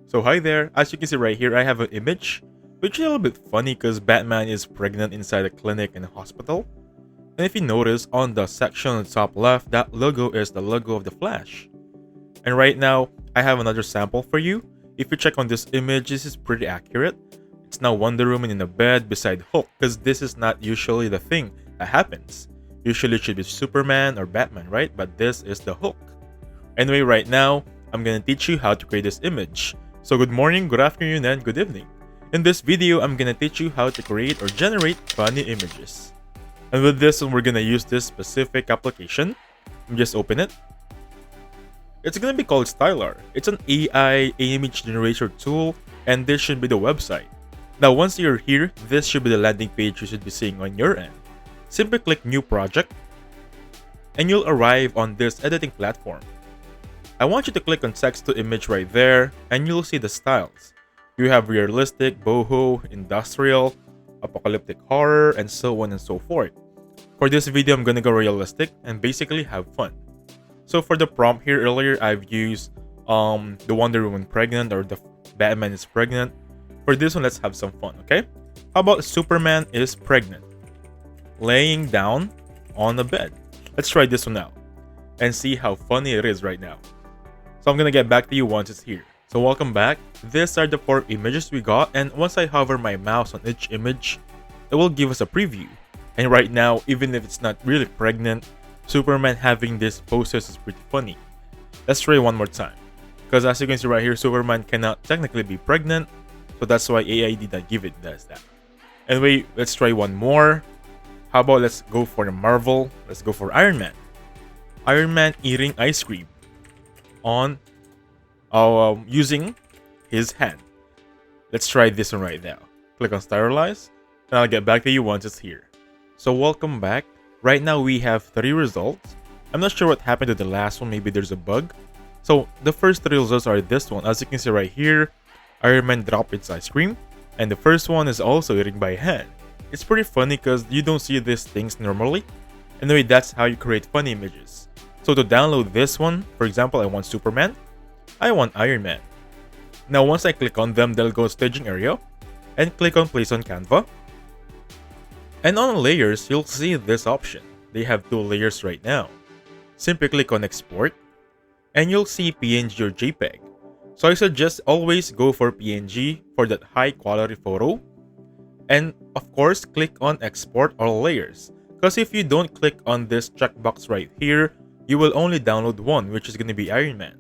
So hi there, as you can see right here, I have an image, which is a little bit funny because Batman is pregnant inside a clinic and a hospital. And if you notice, on the section on the top left, that logo is the logo of the Flash. And right now, I have another sample for you. If you check on this image, this is pretty accurate. It's now Wonder Woman in a bed beside Hulk, because this is not usually the thing that happens. Usually it should be Superman or Batman, right? But this is the Hulk. Anyway, right now, I'm gonna teach you how to create this image. So good morning, good afternoon, and good evening. In this video, I'm gonna teach you how to create or generate funny images. And with this one, we're gonna use this specific application. Just open it. It's gonna be called Stylar. It's an AI image generator tool, and this should be the website. Now, once you're here, this should be the landing page you should be seeing on your end. Simply click New Project, and you'll arrive on this editing platform. I want you to click on text to image right there, and you'll see the styles. You have realistic, boho, industrial, apocalyptic horror, and so on and so forth. For this video, I'm gonna go realistic and basically have fun. So for the prompt here earlier, I've used the Wonder Woman pregnant or the Batman is pregnant. For this one, let's have some fun, okay? How about Superman is pregnant, laying down on a bed? Let's try this one out and see how funny it is right now. So I'm gonna get back to you once it's here. So welcome back. These are the 4 images we got, and once I hover my mouse on each image, it will give us a preview. And right now, even if it's not really pregnant, Superman having these poses is pretty funny. Let's try one more time. Because as you can see right here, Superman cannot technically be pregnant, so that's why AI did not give it does that. Anyway, let's try one more. How about let's go for the Marvel? Let's go for Iron Man. Iron Man eating ice cream on using his hand. Let's try this one right now. Click on stylize, and I'll get back to you once it's here. So welcome back. Right now we have 3 results. I'm not sure what happened to the last one, maybe there's a bug. So the first 3 results are this one. As you can see right here, Iron Man dropped its ice cream, and the first one is also eating by hand. It's pretty funny because you don't see these things normally. Anyway, that's how you create funny images. So to download this one, for example, I want Superman, I want Iron Man. Now once I click on them, they'll go staging area, and click on place on Canva. And on layers, you'll see this option. They have 2 layers right now. Simply click on export, and you'll see PNG or JPEG. So I suggest always go for PNG for that high quality photo. And of course, click on export all layers. Because if you don't click on this checkbox right here, you will only download one, which is going to be Iron Man.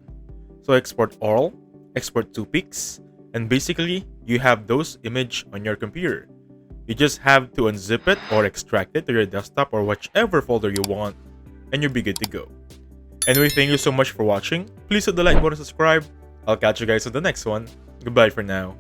So export all, export 2 pics, and basically, you have those image on your computer. You just have to unzip it or extract it to your desktop or whichever folder you want, and you'll be good to go. Anyway, thank you so much for watching. Please hit the like button and subscribe. I'll catch you guys on the next one. Goodbye for now.